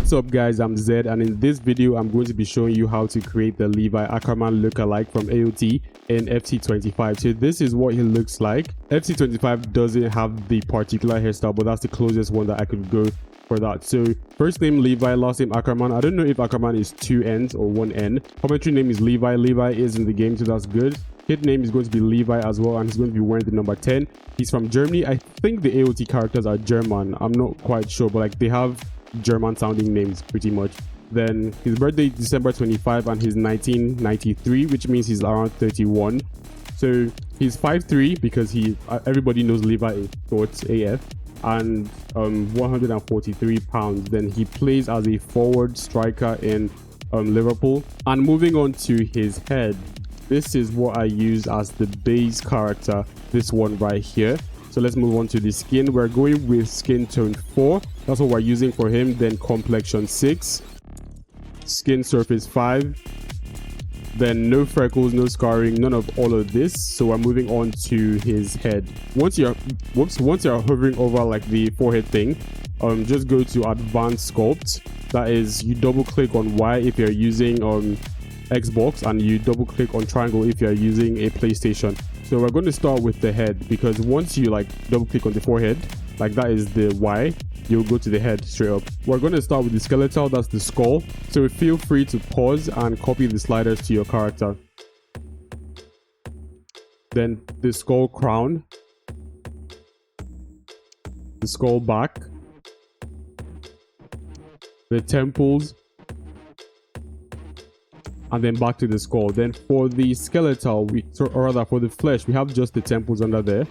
What's up guys, I'm Zed, and in this video I'm going to be showing you how to create the Levi Ackerman lookalike from AOT in FC25. So this is what he looks like. FC25 doesn't have the particular hairstyle, but that's the closest one that I could go for that. So first name Levi, last name Ackerman. I don't know if Ackerman is 2 N's or 1 N. Commentary name is Levi. Levi is in the game, so that's good. Hit name is going to be Levi as well, and he's going to be wearing the number 10. He's from Germany. I think the AOT characters are German. I'm not quite sure, but like they have German sounding names pretty much. Then his birthday is December 25 and he's 1993, which means he's around 31. So he's 5'3" because everybody knows Levi is short AF, and 143 pounds. Then he plays as a forward striker in Liverpool. And moving on to his head, this is what I use as the base character, this one right here. So let's move on to the skin. We're going with skin tone 4. That's what we're using for him. Then complexion 6. Skin surface 5. Then no freckles, no scarring, none of all of this. So we're moving on to his head. Once you're hovering over like the forehead thing, just go to advanced sculpt. That is, you double click on Y if you're using Xbox, and you double click on triangle if you're using a PlayStation. So we're going to start with the head, because once you like double click on the forehead, like that is the Y, you'll go to the head straight up. We're going to start with the skeletal, that's the skull. So feel free to pause and copy the sliders to your character. Then the skull crown, the skull back, the temples, and then back to the skull. Then for the skeletal, for the flesh, we have just the temples under there,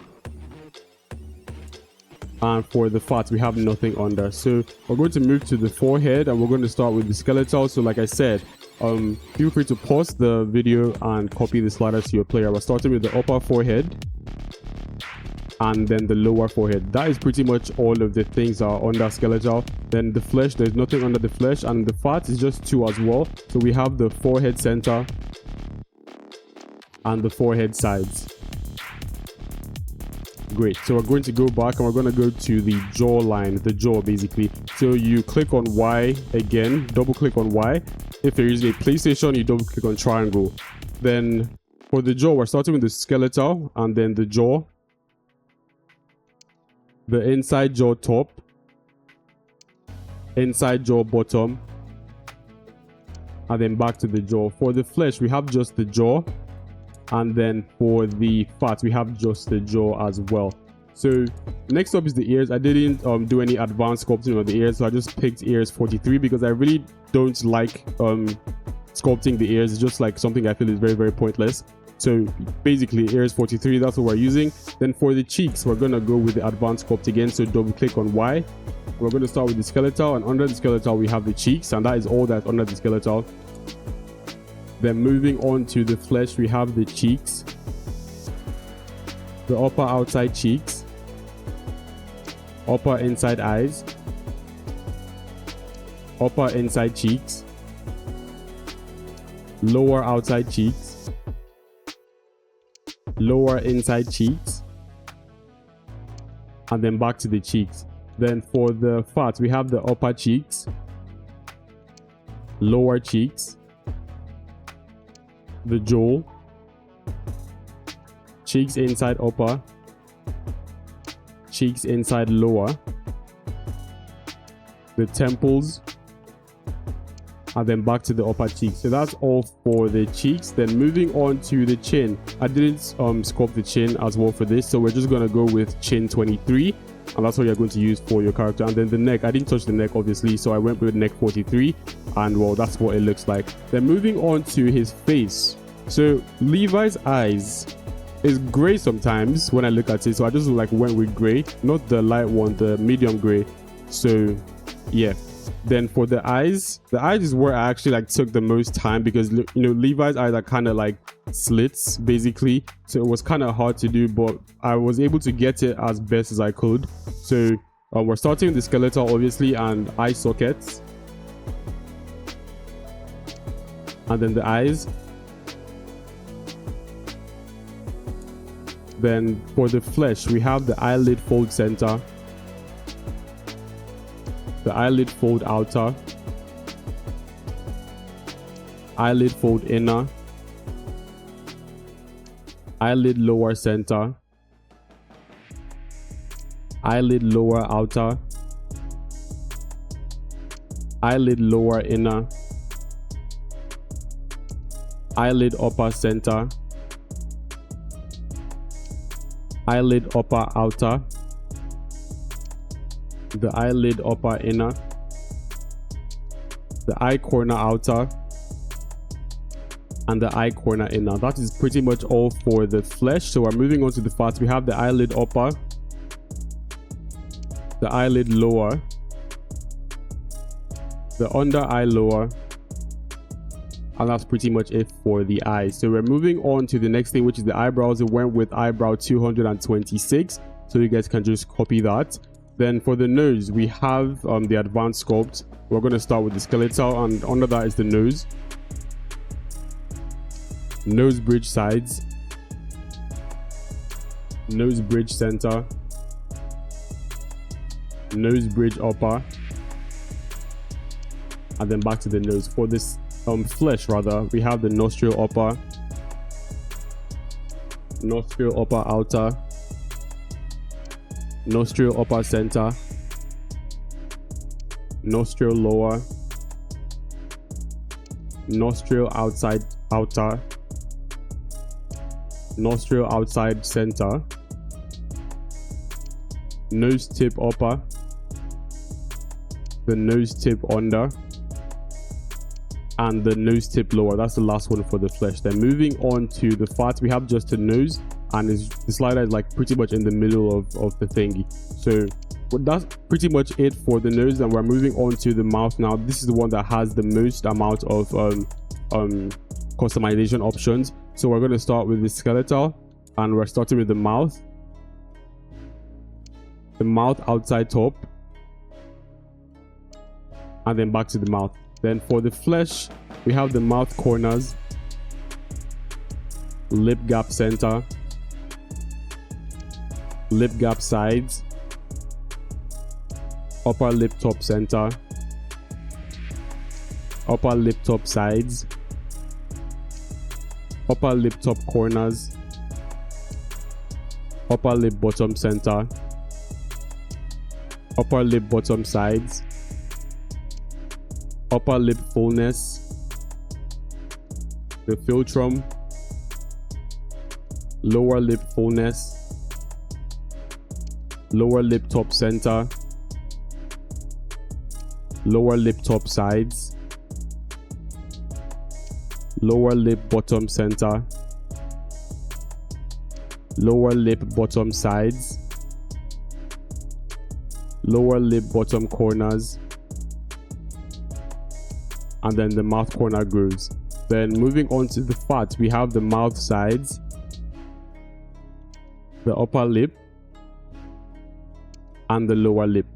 and for the fat we have nothing under. So we're going to move to the forehead, and we're going to start with the skeletal. So like I said, feel free to pause the video and copy the sliders to your player. We're starting with the upper forehead and then the lower forehead. That is pretty much all of the things that are under skeletal. Then the flesh, there's nothing under the flesh, and the fat is just 2 as well. So we have the forehead center and the forehead sides. Great. So we're going to go back and we're going to go to the jaw line, the jaw basically. So you click on Y again, double click on Y. If you're using a PlayStation, you double click on triangle. Then for the jaw, we're starting with the skeletal and then the jaw, the inside jaw top, inside jaw bottom, and then back to the jaw. For the flesh, we have just the jaw, and then for the fat, we have just the jaw as well. So next up is the ears. I didn't do any advanced sculpting on the ears, so I just picked ears 43 because I really don't like sculpting the ears. It's just like something I feel is very, very pointless. So basically ears 43, that's what we're using. Then for the cheeks, we're going to go with the advanced sculpt again. So double click on Y. We're going to start with the skeletal, and under the skeletal we have the cheeks, and that is all that's under the skeletal. Then moving on to the flesh, we have the cheeks, the upper outside cheeks, upper inside eyes, upper inside cheeks, lower outside cheeks, lower inside cheeks, and then back to the cheeks. Then for the fat, we have the upper cheeks, lower cheeks, the jaw, cheeks inside upper, cheeks inside lower, the temples, and then back to the upper cheeks. So that's all for the cheeks. Then moving on to the chin, I didn't sculpt the chin as well for this, so we're just gonna go with chin 23, and that's what you're going to use for your character. And then the neck, I didn't touch the neck obviously, so I went with neck 43, and well, that's what it looks like. Then moving on to his face. So Levi's eyes is gray sometimes when I look at it, so I just like went with gray, not the light one, the medium gray. So yeah. Then for the eyes is where I actually like took the most time, because you know Levi's eyes are kind of like slits basically, so it was kind of hard to do, but I was able to get it as best as I could. So we're starting with the skeletal obviously, and eye sockets, and then the eyes. Then for the flesh, we have the eyelid fold center, the eyelid fold outer, eyelid fold inner, eyelid lower center, eyelid lower outer, eyelid lower inner, eyelid upper center, eyelid upper outer, the eyelid upper inner, the eye corner outer, and the eye corner inner. That is pretty much all for the flesh. So we're moving on to the fat. We have the eyelid upper, the eyelid lower, the under eye lower, and that's pretty much it for the eyes. So we're moving on to the next thing, which is the eyebrows. It went with eyebrow 226, so you guys can just copy that. Then for the nose, we have the advanced sculpt. We're going to start with the skeletal, and under that is the nose, nose bridge sides, nose bridge center, nose bridge upper, and then back to the nose. For this flesh rather, we have the nostril upper, nostril upper outer, nostril upper center, nostril lower, nostril outside outer, nostril outside center, nose tip upper, the nose tip under, and the nose tip lower. That's the last one for the flesh. Then moving on to the fat, we have just a nose, and the slider is like pretty much in the middle of the thingy. So that's pretty much it for the nose, and we're moving on to the mouth now. This is the one that has the most amount of customization options. So we're going to start with the skeletal, and we're starting with the mouth outside top, and then back to the mouth. Then for the flesh, we have the mouth corners, lip gap center, lip gap sides, upper lip top center, upper lip top sides, upper lip top corners, upper lip bottom center, upper lip bottom sides, upper lip fullness, the philtrum, lower lip fullness, lower lip top center, lower lip top sides, lower lip bottom center, lower lip bottom sides, lower lip bottom corners, and then the mouth corner grooves. Then moving on to the fat, we have the mouth sides, the upper lip, and the lower lip.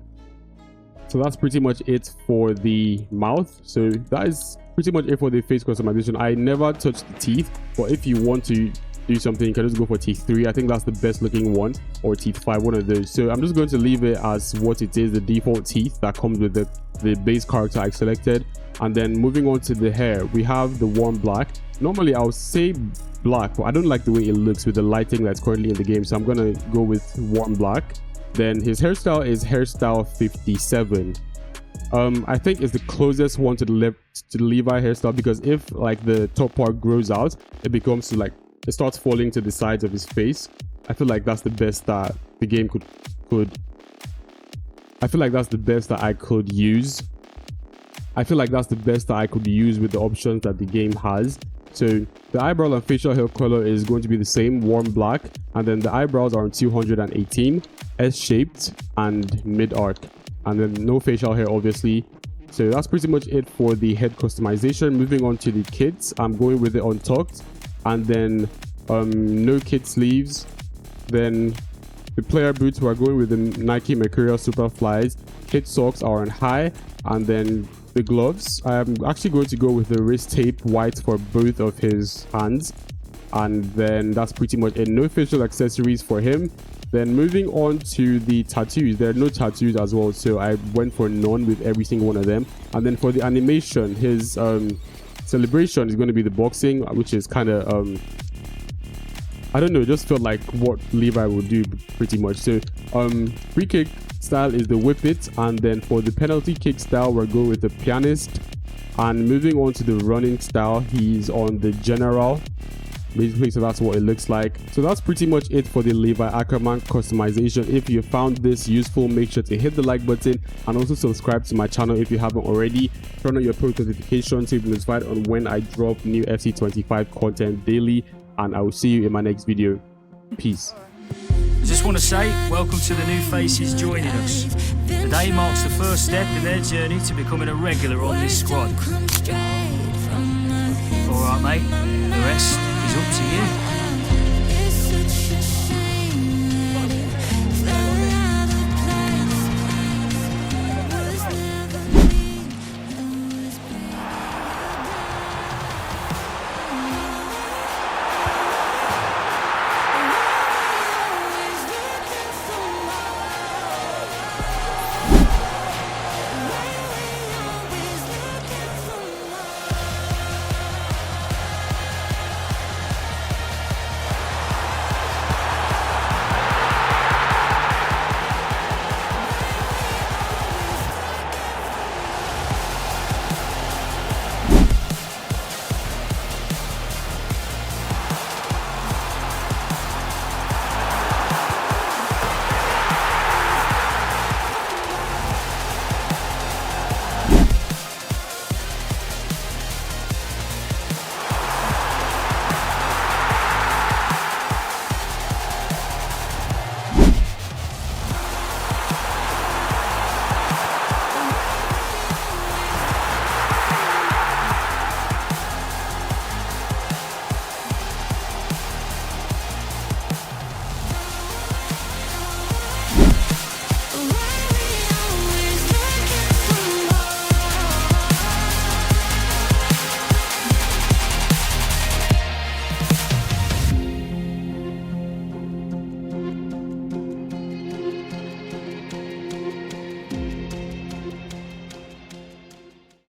So that's pretty much it for the mouth. So that is pretty much it for the face customization. I never touched the teeth, but if you want to do something, you can just go for teeth 3. I think that's the best looking one, or teeth 5, one of those. So I'm just going to leave it as what it is, the default teeth that comes with the base character I selected. And then moving on to the hair, we have the warm black. Normally I would say black, but I don't like the way it looks with the lighting that's currently in the game, so I'm gonna go with warm black. Then his hairstyle is hairstyle 57. I think it's the closest one to the Levi hairstyle, because if like the top part grows out, it becomes to like, it starts falling to the sides of his face. I feel like that's the best that the game could I feel like that's the best that I could use. I feel like that's the best that I could use with the options that the game has. So the eyebrow and facial hair color is going to be the same, warm black, and then the eyebrows are on 218, S-shaped and mid-arc, and then no facial hair obviously. So that's pretty much it for the head customization. Moving on to the kits, I'm going with it untucked, and then no kit sleeves. Then the player boots, we're going with the Nike Mercurial Superflies. Kit socks are on high, and then the gloves, I'm actually going to go with the wrist tape white for both of his hands, and then that's pretty much it. No facial accessories for him. Then moving on to the tattoos, there are no tattoos as well, so I went for none with every single one of them. And then for the animation, his Celebration is going to be the boxing, which is kind of I don't know, just felt like what Levi would do pretty much. So free kick style is the whip it, and then for the penalty kick style we're going with the pianist, and moving on to the running style he's on the general basically. So that's what it looks like. So that's pretty much it for the Levi Ackerman customization. If you found this useful, make sure to hit the like button and also subscribe to my channel if you haven't already. Turn on your post notifications to be notified on when I drop new FC25 content daily, and I will see you in my next video. Peace. I just want to say welcome to the new faces joining us. Today marks the first step in their journey to becoming a regular on this squad. Alright mate, the rest is up to you.